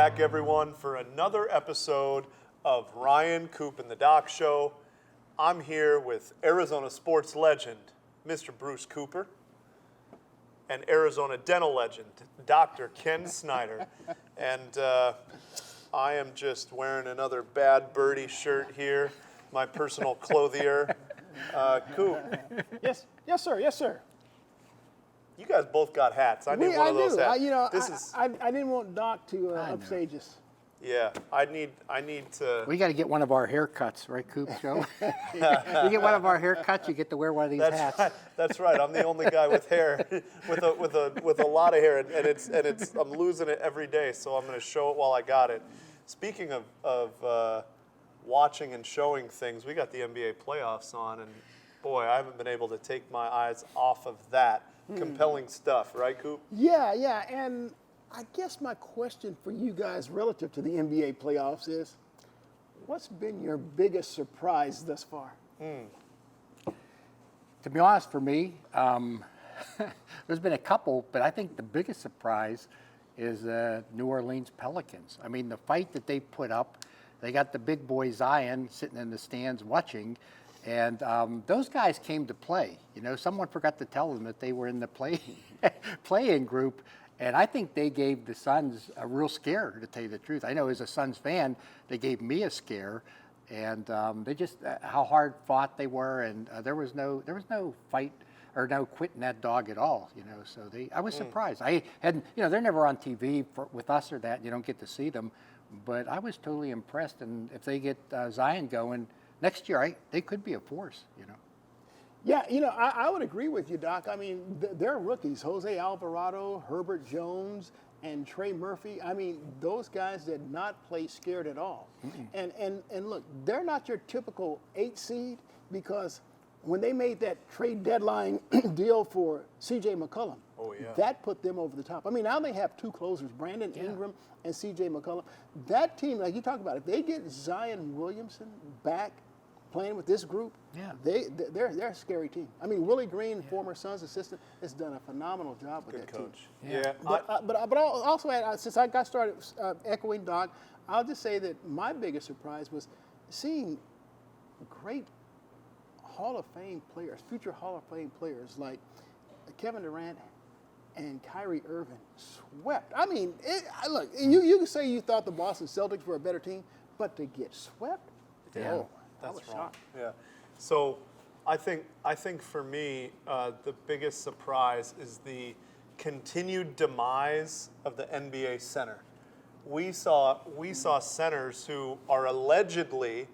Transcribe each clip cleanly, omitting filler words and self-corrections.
back, everyone, for another episode of Ryan, Coop, and the Doc Show. I'm here with Arizona sports legend, Mr. Bruce Cooper, and Arizona dental legend, Dr. Ken Snyder. And I am just wearing another Bad Birdie shirt here, my personal clothier. Coop. Yes, sir. You guys both got hats. I need one of those hats. I didn't want Doc to upstage us. Yeah, I need to. We got to get one of our haircuts, right, Coop? Joe? You get one of our haircuts, you get to wear one of these hats. Right. That's right. I'm the only guy with hair, with a lot of hair, and it's I'm losing it every day. So I'm going to show it while I got it. Speaking of watching and showing things, we got the NBA playoffs on, and boy, I haven't been able to take my eyes off of that. Compelling stuff, right, Coop? Yeah, and I guess my question for you guys relative to the NBA playoffs is, what's been your biggest surprise thus far? To be honest, for me, there's been a couple, but I think the biggest surprise is New Orleans Pelicans. I mean, the fight that they put up, they got the big boy Zion sitting in the stands watching, and those guys came to play. You know, someone forgot to tell them that they were in the play-in group, and I think they gave the Suns a real scare, to tell you the truth. I know as a Suns fan, they gave me a scare, and they just how hard fought they were, and there was no fight or no quitting that dog at all. You know, so I was surprised. I hadn't, they're never on TV with us or that. You don't get to see them, but I was totally impressed. And if they get Zion going next year, they could be a force, Yeah, I would agree with you, Doc. I mean, they're rookies. Jose Alvarado, Herbert Jones, and Trey Murphy. I mean, those guys did not play scared at all. And look, they're not your typical 8 seed because when they made that trade deadline deal for C.J. McCollum, that put them over the top. I mean, now they have 2 closers, Brandon Ingram and C.J. McCollum. That team, like you talk about, if they get Zion Williamson back playing with this group, they're a scary team. I mean, Willie Green, former Suns assistant, has done a phenomenal job with that coach. team. Yeah. But I'll also add, since I got started echoing Doc, I'll just say that my biggest surprise was seeing great Hall of Fame players, future Hall of Fame players like Kevin Durant and Kyrie Irving swept. I mean, look, you can say you thought the Boston Celtics were a better team, but to get swept, That's wrong. Yeah. So I think for me, the biggest surprise is the continued demise of the NBA center. We saw centers who are allegedly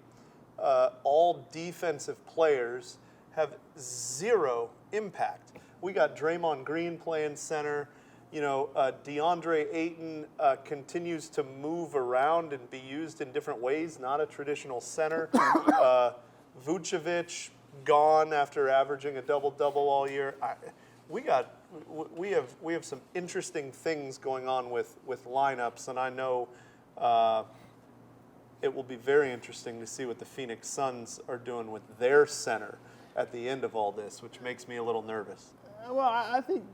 all defensive players have zero impact. We got Draymond Green playing center. DeAndre Ayton continues to move around and be used in different ways, not a traditional center. Vucevic gone after averaging a double-double all year. We have some interesting things going on with lineups, and I know it will be very interesting to see what the Phoenix Suns are doing with their center at the end of all this, which makes me a little nervous. Well, I think,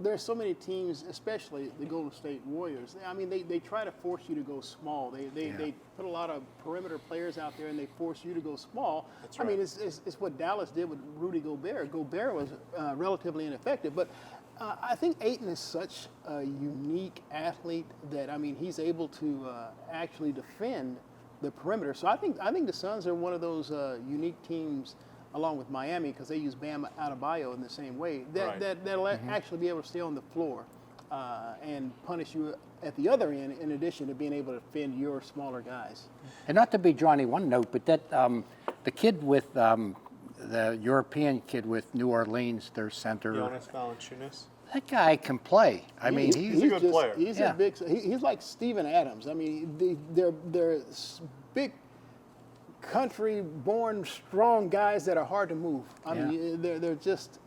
there's so many teams, especially the Golden State Warriors. I mean, they try to force you to go small. They put a lot of perimeter players out there, and they force you to go small. That's right. I mean, it's what Dallas did with Rudy Gobert. Gobert was relatively ineffective, but I think Ayton is such a unique athlete that, I mean, he's able to actually defend the perimeter. So I think the Suns are one of those unique teams, along with Miami, because they use Bam Adebayo in the same way, that'll actually be able to stay on the floor and punish you at the other end, in addition to being able to defend your smaller guys. And not to be Johnny one note, but that the kid with the European kid with New Orleans, their center, Jonas Valanciunas. That guy can play. I mean, he's a good player. He's a big. He's like Steven Adams. I mean, they're big, country-born, strong guys that are hard to move. I mean, they're just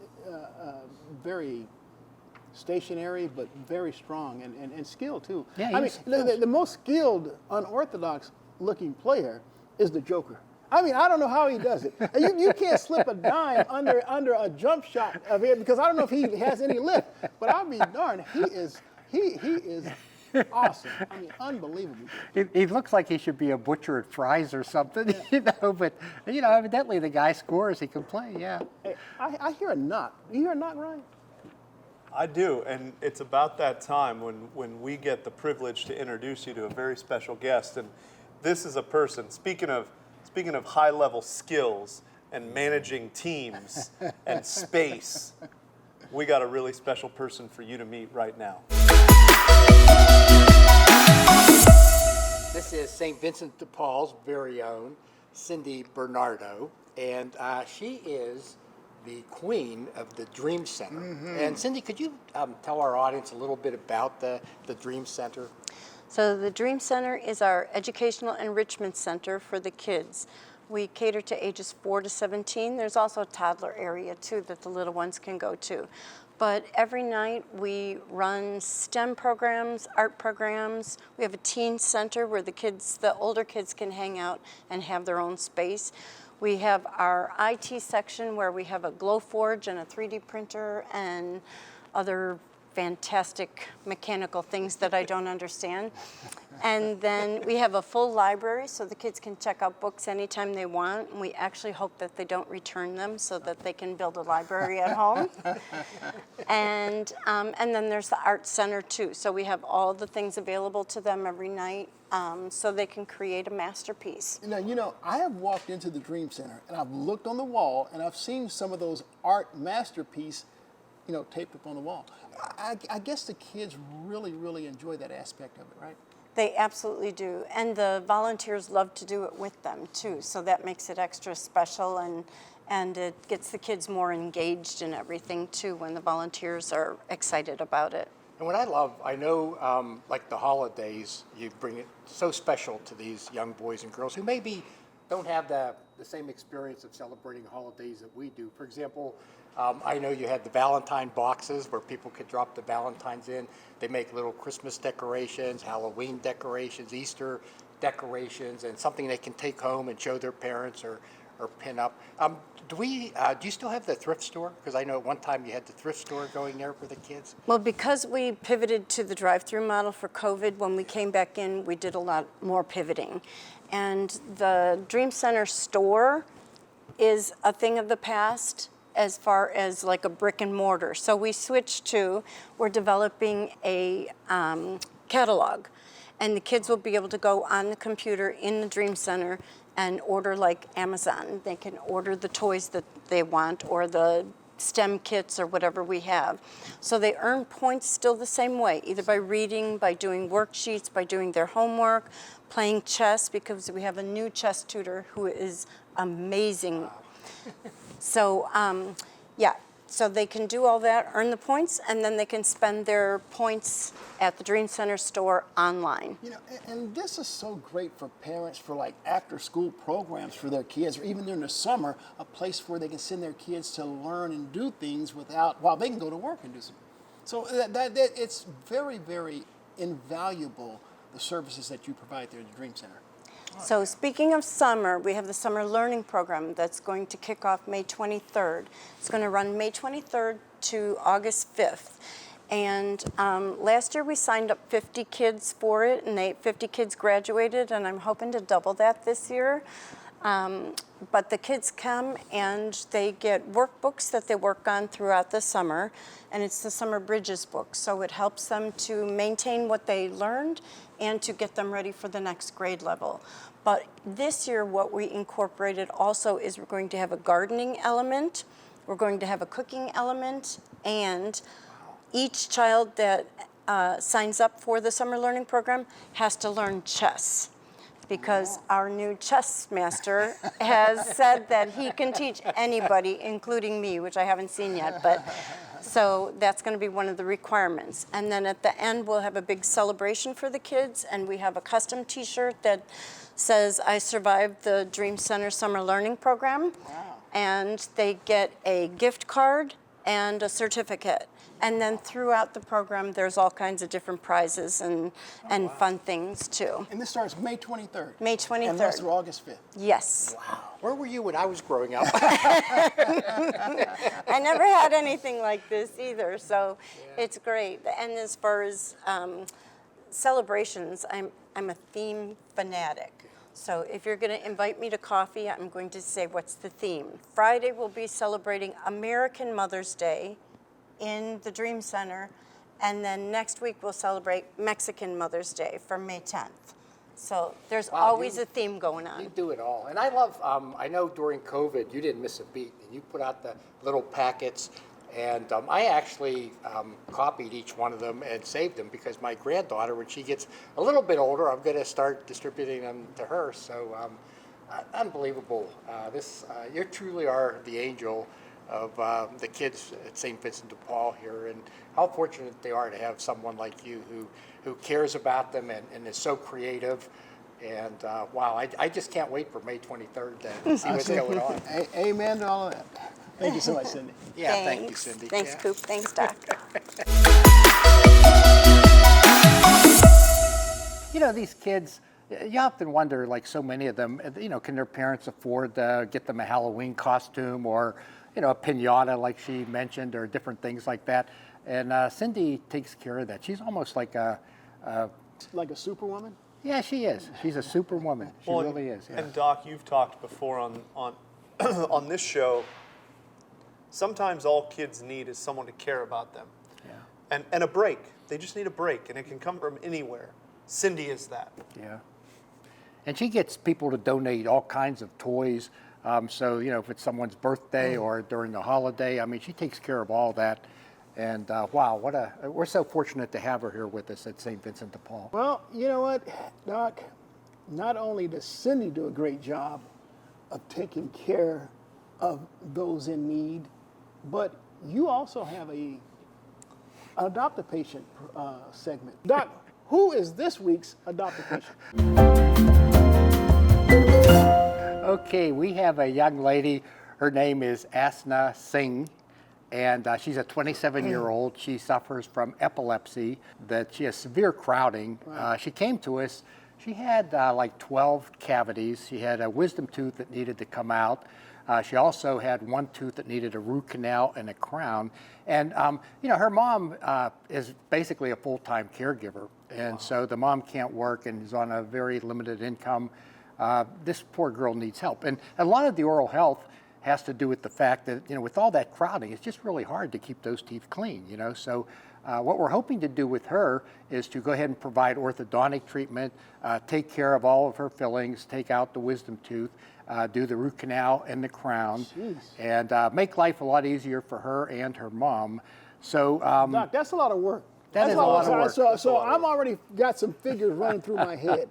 very stationary, but very strong and skilled too. Yeah, I mean, the most skilled, unorthodox-looking player is the Joker. I mean, I don't know how he does it. You can't slip a dime under a jump shot of him, because I don't know if he has any lift. But I'll be darned, he is Awesome. I mean, unbelievable. He looks like he should be a butcher at Fry's or something, but, evidently the guy scores, he can play, yeah. Hey, I hear a knock. You hear a knock, Ryan? I do, and it's about that time when we get the privilege to introduce you to a very special guest. And this is a person, speaking of high-level skills and managing teams and space, we got a really special person for you to meet right now. This is St. Vincent de Paul's very own Cindy Bernardo, and she is the queen of the Dream Center. And Cindy, could you tell our audience a little bit about the Dream Center? So the Dream Center is our educational enrichment center for the kids. We cater to ages 4 to 17. There's also a toddler area too that the little ones can go to. But every night we run STEM programs, art programs. We have a teen center where the older kids can hang out and have their own space. We have our IT section where we have a Glowforge and a 3D printer and other fantastic mechanical things that I don't understand. And then we have a full library so the kids can check out books anytime they want. And we actually hope that they don't return them so that they can build a library at home. And then there's the art center too. So we have all the things available to them every night so they can create a masterpiece. Now, I have walked into the Dream Center and I've looked on the wall and I've seen some of those art masterpieces, taped up on the wall. I guess the kids really, really enjoy that aspect of it, right? They absolutely do. And the volunteers love to do it with them too. So that makes it extra special and it gets the kids more engaged in everything too when the volunteers are excited about it. And what I know, like the holidays, you bring it so special to these young boys and girls who maybe don't have the same experience of celebrating holidays that we do. For example, I know you had the Valentine boxes where people could drop the Valentines in. They make little Christmas decorations, Halloween decorations, Easter decorations, and something they can take home and show their parents or pin up. Do you still have the thrift store? Because I know at one time you had the thrift store going there for the kids. Well, because we pivoted to the drive-through model for COVID, when we came back in, we did a lot more pivoting. And the Dream Center store is a thing of the past as far as like a brick and mortar. So we switched to, we're developing a catalog. And the kids will be able to go on the computer in the Dream Center and order like Amazon. They can order the toys that they want or the STEM kits or whatever we have. So they earn points still the same way, either by reading, by doing worksheets, by doing their homework, playing chess, because we have a new chess tutor who is amazing. So, so they can do all that, earn the points, and then they can spend their points at the Dream Center store online. And this is so great for parents for like after school programs for their kids, or even during the summer, a place where they can send their kids to learn and do things while they can go to work and do something. So that it's very, very invaluable, the services that you provide there at the Dream Center. So speaking of summer, we have the summer learning program that's going to kick off May 23rd. It's going to run May 23rd to August 5th. And last year we signed up 50 kids for it, and 50 kids graduated, and I'm hoping to double that this year. But the kids come and they get workbooks that they work on throughout the summer, and it's the Summer Bridges book. So it helps them to maintain what they learned and to get them ready for the next grade level. But this year what we incorporated also is we're going to have a gardening element, we're going to have a cooking element, and each child that signs up for the summer learning program has to learn chess, because our new chess master has said that he can teach anybody, including me, which I haven't seen yet, but so that's going to be one of the requirements. And then at the end, we'll have a big celebration for the kids, and we have a custom t-shirt that says, "I survived the Dream Center Summer Learning Program." Wow. And they get a gift card and a certificate. And then throughout the program, there's all kinds of different prizes and fun things too. And this starts May 23rd. May 23rd. And lasts through August 5th. Yes. Wow. Where were you when I was growing up? I never had anything like this either, so it's great. And as far as celebrations, I'm a theme fanatic. So if you're going to invite me to coffee, I'm going to say, what's the theme? Friday we'll be celebrating American Mother's Day in the Dream Center, and then next week we'll celebrate Mexican Mother's Day for May 10th. So there's always a theme going on. You do it all. And I love, I know during COVID, you didn't miss a beat. And you put out the little packets. And I actually copied each one of them and saved them because my granddaughter, when she gets a little bit older, I'm going to start distributing them to her. So unbelievable. You truly are the angel of the kids at St. Vincent de Paul here. And how fortunate they are to have someone like you who cares about them and is so creative. And wow, I just can't wait for May 23rd to see what's going on. Amen to all of that. Thank you so much, Cindy. Yeah, Thanks. thank you, Cindy. Thanks, Yeah. Coop. Thanks, Doc. You know, these kids, you often wonder, like so many of them, you know, can their parents afford to get them a Halloween costume or, you know, a piñata like she mentioned or different things like that. And Cindy takes care of that. She's almost like Like a superwoman? yeah, she is. She's a superwoman. She Well, really is. Yeah. And Doc, you've talked before on on this show. Sometimes all kids need is someone to care about them, and a break. They just need a break, and it can come from anywhere. Cindy is that. Yeah. And she gets people to donate all kinds of toys. So, you know, if it's someone's birthday or during the holiday, I mean, she takes care of all that. And wow, we're so fortunate to have her here with us at St. Vincent de Paul. Well, you know what, Doc? Not only does Cindy do a great job of taking care of those in need, but you also have an adopt a patient segment. Doc, who is this week's adopt a patient? Okay, we have a young lady. Her name is Asna Singh. And she's a 27-year-old. She suffers from epilepsy, that she has severe crowding. She came to us. She had like 12 cavities. She had a wisdom tooth that needed to come out. She also had one tooth that needed a root canal and a crown. And, you know, her mom is basically a full-time caregiver. And so the mom can't work and is on a very limited income. This poor girl needs help. And a lot of the oral health has to do with the fact that, you know, with all that crowding, it's just really hard to keep those teeth clean, you know. So what we're hoping to do with her is to go ahead and provide orthodontic treatment, take care of all of her fillings, take out the wisdom tooth, do the root canal and the crown, and make life a lot easier for her and her mom. So, Doc, that's a lot of work. That is a lot of work. So I'm already got some figures running through my head.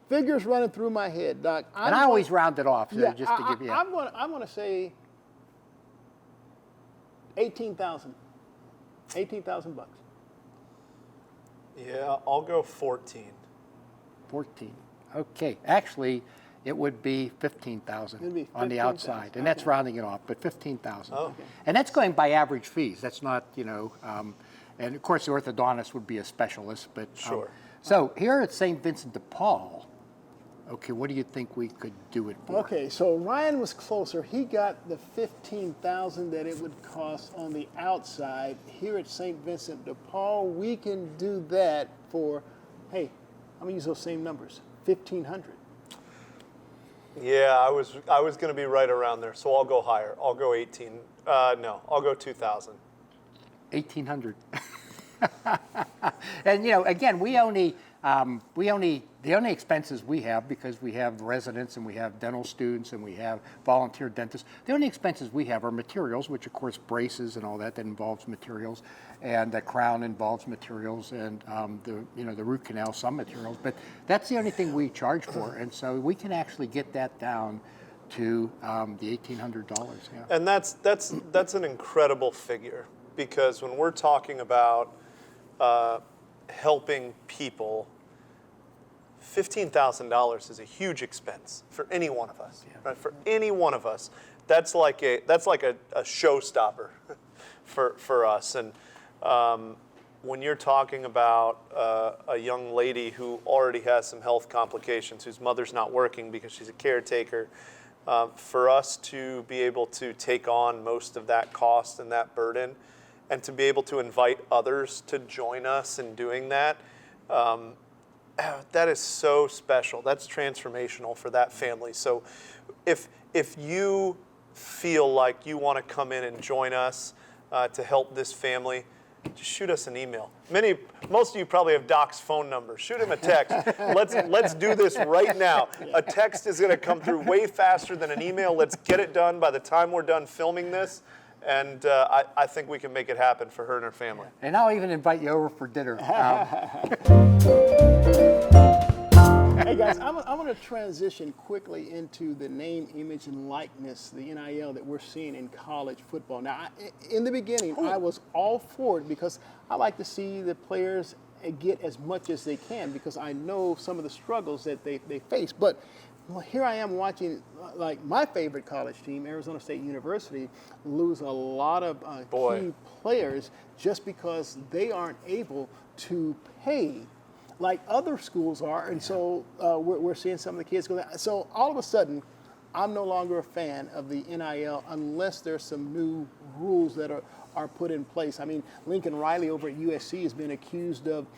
Figures running through my head, Doc. And I always round it off, so Yeah, just to give you. I'm going to say 18,000. 18,000 bucks. Yeah, I'll go 14. 14. Okay. Actually, it would be 15,000 It'd be on the 15,000, outside, and that's okay. rounding it off, but 15,000. Oh. And that's going by average fees. That's not, you know, and of course the orthodontist would be a specialist, but Sure. So here at St. Vincent de Paul, okay, what do you think we could do it for? Okay, so Ryan was closer. He got the 15,000 that it would cost on the outside. Here at St. Vincent de Paul, we can do that for, hey, I'm gonna use those same numbers, 1,500. Yeah, I was going to be right around there, so I'll go higher. I'll go 18. No, I'll go 2,000. 1,800. And you know, again, the only expenses we have, because we have residents and we have dental students and we have volunteer dentists, the only expenses we have are materials, which of course braces and all that involves materials, and the crown involves materials, and the root canal, some materials, but that's the only thing we charge for, and so we can actually get that down to the $1,800. Yeah. And that's an incredible figure, because when we're talking about helping people, $15,000 is a huge expense for any one of us. Yeah. Right? For any one of us, that's like a showstopper for us. And when you're talking about a young lady who already has some health complications, whose mother's not working because she's a caretaker, for us to be able to take on most of that cost and that burden, and to be able to invite others to join us in doing that, that is so special. That's transformational for that family. So if you feel like you want to come in and join us to help this family, just shoot us an email. Most of you probably have Doc's phone number. Shoot him a text. Let's do this right now. A text is going to come through way faster than an email. Let's get it done by the time we're done filming this. And I think we can make it happen for her and her family. And I'll even invite you over for dinner. Hey guys, I'm going to transition quickly into the name, image, and likeness, the NIL that we're seeing in college football. Now, in the beginning, I was all for it because I like to see the players get as much as they can because I know some of the struggles that they face. But here I am watching, like, my favorite college team, Arizona State University, lose a lot of key players just because they aren't able to pay like other schools are. And so we're seeing some of the kids go there. So all of a sudden, I'm no longer a fan of the NIL unless there's some new rules that are put in place. I mean, Lincoln Riley over at USC has been accused of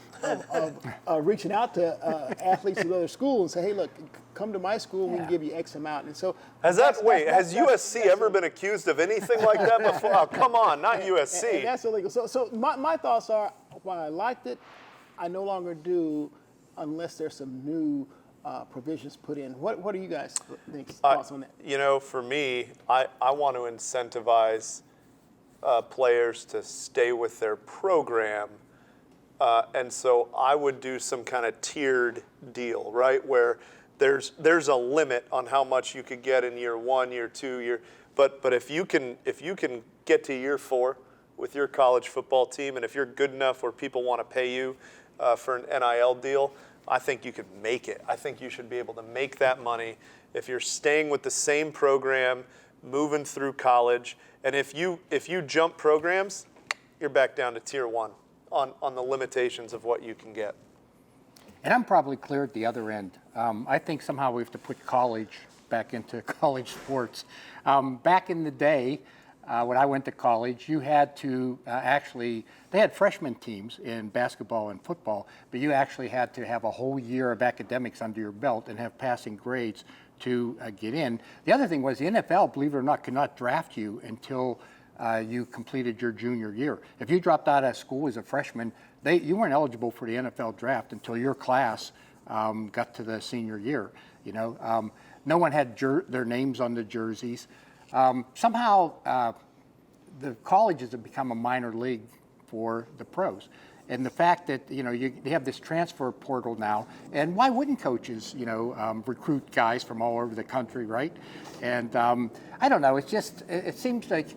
reaching out to athletes at other schools and say, hey, look, come to my school, we can give you X amount. And so has USC ever been accused of anything like that before? Oh, come on, not USC. And that's illegal. So my thoughts are, while I liked it, I no longer do unless there's some new provisions put in. What do you guys think? Thoughts on that? You know, for me, I want to incentivize players to stay with their program. And so I would do some kind of tiered deal, right? Where there's a limit on how much you could get in year 1, year 2, but if you can get to year 4 with your college football team, and if you're good enough where people want to pay you for an NIL deal, I think you could make it. I think you should be able to make that money if you're staying with the same program, moving through college, and if you jump programs, you're back down to tier 1 on the limitations of what you can get. And I'm probably clear at the other end. I think somehow we have to put college back into college sports. Back in the day, when I went to college, you had to they had freshman teams in basketball and football, but you actually had to have a whole year of academics under your belt and have passing grades to get in. The other thing was the NFL, believe it or not, could not draft you until you completed your junior year. If you dropped out of school as a freshman, you weren't eligible for the NFL draft until your class got to the senior year. You know, no one had their names on the jerseys. Somehow, the colleges have become a minor league for the pros. And the fact that, you know, you have this transfer portal now, and why wouldn't coaches, recruit guys from all over the country, right? And I don't know, it seems like,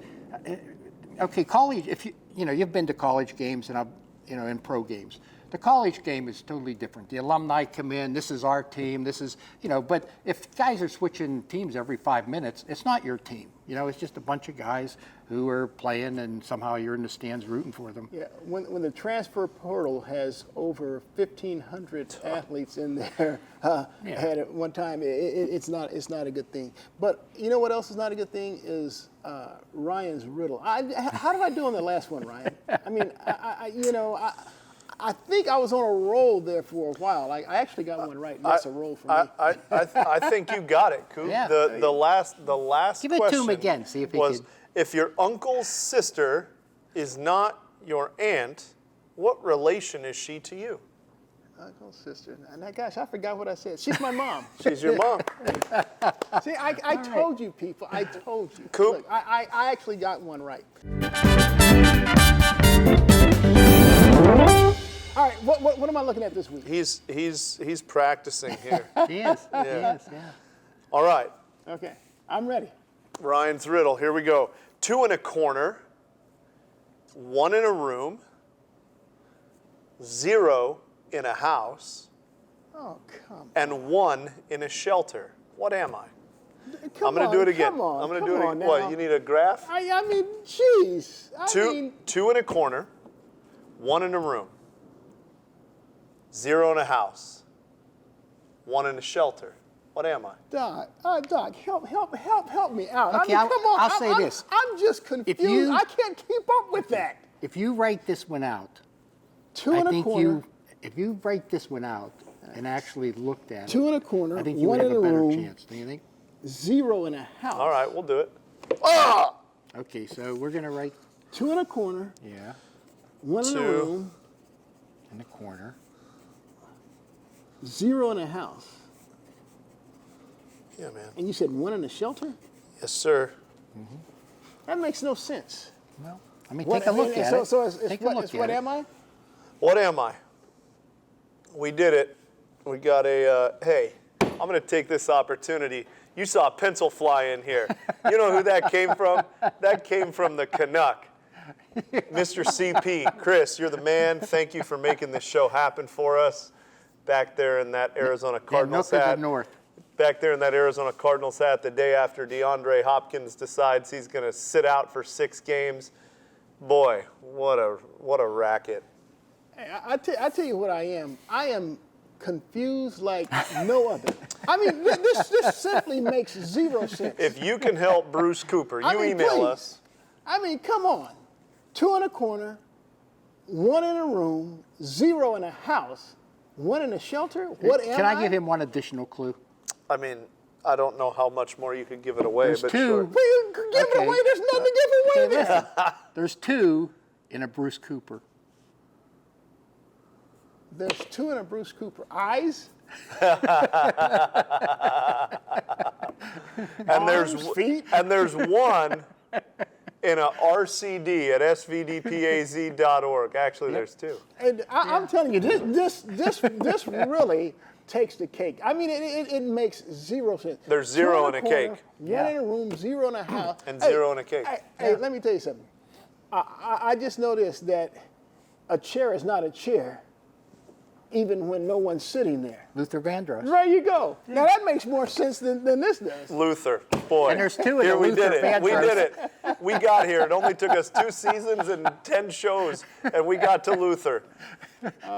okay, college, if you've been to college games and in pro games. The college game is totally different. The alumni come in, this is our team, but if guys are switching teams every 5 minutes, it's not your team. It's just a bunch of guys who are playing and somehow you're in the stands rooting for them. Yeah, when the transfer portal has over 1,500 athletes in there at one time, it's not a good thing. But you know what else is not a good thing is Ryan's riddle. How did I do on the last one, Ryan? I mean, I think I was on a roll there for a while. I actually got one right. That's a roll for me. I think you got it, Coop. Yeah. The last Give it to him again. See if he was, can. if your uncle's sister is not your aunt, what relation is she to you? Uncle, sister. Now, gosh, I forgot what I said. She's my mom. She's your mom. See, I told you, people. I told you. Coop. Look, I actually got one right. All right, what am I looking at this week? He's practicing here. He is. He is. Yeah. All right. Okay, I'm ready. Ryan's riddle. Here we go. 2 in a corner, 1 in a room, 0 in a house, Oh, come on. and 1 in a shelter. What am I? Come I'm going to do it again. Come on, I'm going to come do it on again. now. What? You need a graph? I mean, jeez. Two in a corner, 1 in a room, 0 in a house, 1 in a shelter. What am I? Doc, help me out. Okay, I mean, come on. I'll say this. I'm just confused. I can't keep up with that. If you write this one out, 2 in a corner. if you write this one out, and actually looked at it. 2 in a corner, I think you 1 would have in a a better room, chance. Do you think? 0 in a house. All right, we'll do it. Okay, so we're gonna write 2 in a corner, 1 in a 2. room, in the corner. 0 in a house. Yeah, man. And you said 1 in a shelter? Yes, sir. That makes no sense. Well, I mean, take a look at it. So it's Take a what, look it's at what it. am I? What am I? We did it. We got a, hey, I'm going to take this opportunity. You saw a pencil fly in here. You know who that came from? That came from the Canuck. Mr. CP, Chris, you're the man. Thank you for making this show happen for us. Back there in that Arizona Cardinals Nook is hat. the north. Back there in that Arizona Cardinals hat the day after DeAndre Hopkins decides he's going to sit out for 6 games. Boy, what a racket. Hey, I tell you what I am. I am confused like no other. I mean, this simply makes 0 sense. If you can help Bruce Cooper, you email please. us. I mean, come on. 2 in a corner, 1 in a room, 0 in a house, 1 in a shelter. What am I? Can I give him one additional clue? I mean, I don't know how much more you could give it away, There's but 2. sure. Well, you give it Okay. away. There's nothing to give away there. Listen, there's 2 in a Bruce Cooper. There's 2 in a Bruce Cooper. Eyes, arms, feet. and there's 1 in a RCD at svdpaz.org. Actually, there's 2. And I'm telling you, this really takes the cake. I mean, it makes 0 sense. There's 2 0 in in a corner, cake. 1 in a room, 0 in a house, And 0 in a cake. Hey, let me tell you something. I just noticed that a chair is not a chair, even when no one's sitting there. Luther Vandross. There you go. Now that makes more sense than this does. Luther, boy. And there's 2 in Here a we Luther did it. We Vandross. did it. We got here. It only took us 2 seasons and 10 shows, and we got to Luther.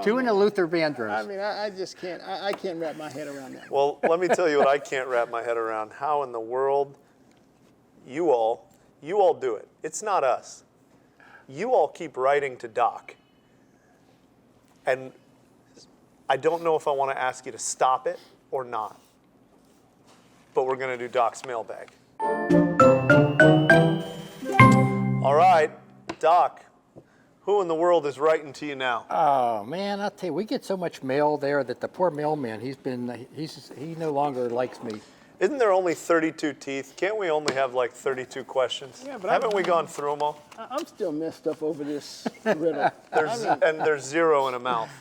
2 in a Luther Vandross. I mean, I just can't. I can't wrap my head around that. Well, let me tell you what I can't wrap my head around. How in the world you all do it. It's not us. You all keep writing to Doc. And I don't know if I want to ask you to stop it or not. But we're going to do Doc's mailbag. All right, Doc, who in the world is writing to you now? Oh man, I'll tell you, we get so much mail there that the poor mailman, he no longer likes me. Isn't there only 32 teeth? Can't we only have like 32 questions? Yeah, but Haven't we gone through them all? I'm still messed up over this riddle. And there's 0 in a mouth.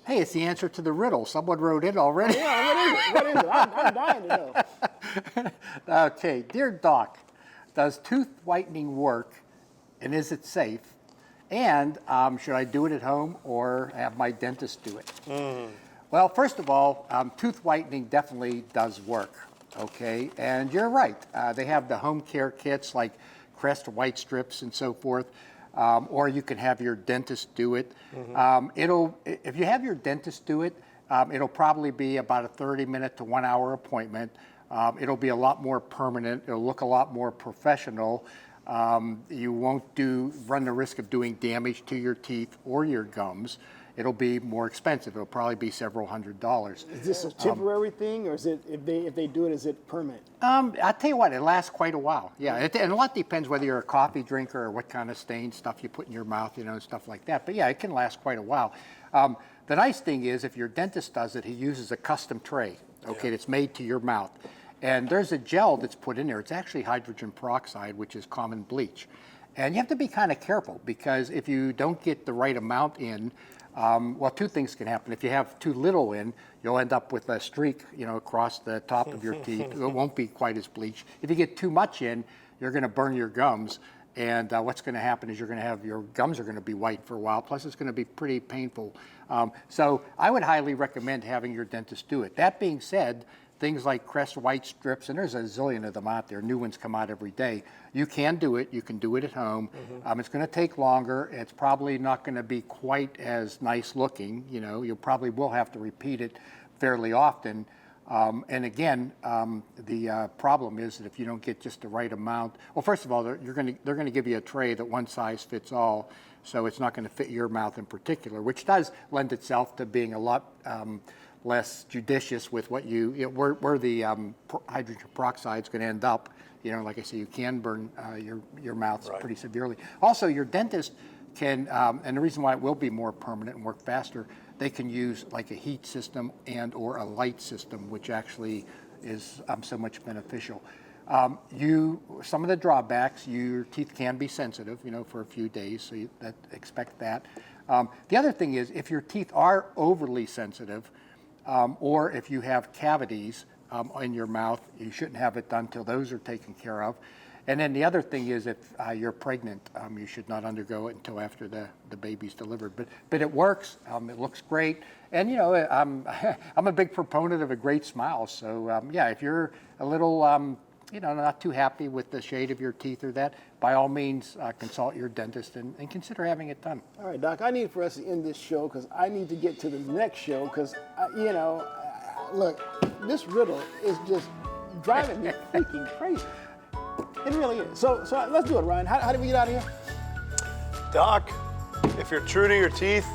Hey, it's the answer to the riddle. Someone wrote it already. Yeah, what is it? I'm dying to know. Okay, dear Doc, does tooth whitening work, and is it safe? And should I do it at home or have my dentist do it? Well, first of all, tooth whitening definitely does work, okay? And you're right. They have the home care kits like Crest White Strips and so forth, or you can have your dentist do it. If you have your dentist do it, it'll probably be about a 30-minute to 1 hour appointment. It'll be a lot more permanent. It'll look a lot more professional. You won't run the risk of doing damage to your teeth or your gums. It'll be more expensive. It'll probably be several $100s. Is this a temporary thing, or is it if they do it, is it permanent? I'll tell you what, it lasts quite a while. Yeah, and a lot depends whether you're a coffee drinker or what kind of stain stuff you put in your mouth, and stuff like that. But yeah, it can last quite a while. The nice thing is, if your dentist does it, he uses a custom tray, okay, that's made to your mouth. And there's a gel that's put in there. It's actually hydrogen peroxide, which is common bleach. And you have to be kind of careful, because if you don't get the right amount in, well, 2 things can happen. If you have too little in, you'll end up with a streak, across the top of your teeth. It won't be quite as bleach. If you get too much in, you're going to burn your gums. And what's going to happen is your gums are going to be white for a while. Plus, it's going to be pretty painful. So I would highly recommend having your dentist do it. That being said, things like Crest White Strips, and there's a zillion of them out there. New ones come out every day. You can do it. You can do it at home. It's going to take longer. It's probably not going to be quite as nice looking. You probably will have to repeat it fairly often. And again, the problem is that if you don't get just the right amount, well, first of all, they're going to give you a tray that one size fits all, so it's not going to fit your mouth in particular, which does lend itself to being a lot less judicious with what where the hydrogen peroxide is going to end up. You know, like I say, you can burn your mouth pretty severely. Also, your dentist can, and the reason why it will be more permanent and work faster, they can use like a heat system and or a light system, which actually is so much beneficial. Some of the drawbacks, your teeth can be sensitive, you know, for a few days, so expect that. The other thing is, if your teeth are overly sensitive, or if you have cavities in your mouth, you shouldn't have it done till those are taken care of. And then the other thing is, if you're pregnant, you should not undergo it until after the baby's delivered. But it works. It looks great. And, you know, I'm a big proponent of a great smile. So, yeah, if you're a little, you know, not too happy with the shade of your teeth or that, by all means, consult your dentist and consider having it done. All right, Doc, I need for us to end this show because I need to get to the next show because, you know, look, this riddle is just driving me freaking crazy. It really is. So let's do it, Ryan. How do we get out of here? Doc, if you're true to your teeth,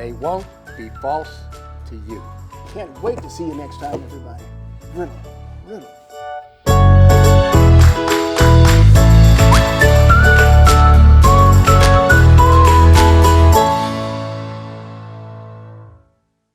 They won't be false to you. Can't wait to see you next time, everybody. Riddle, riddle.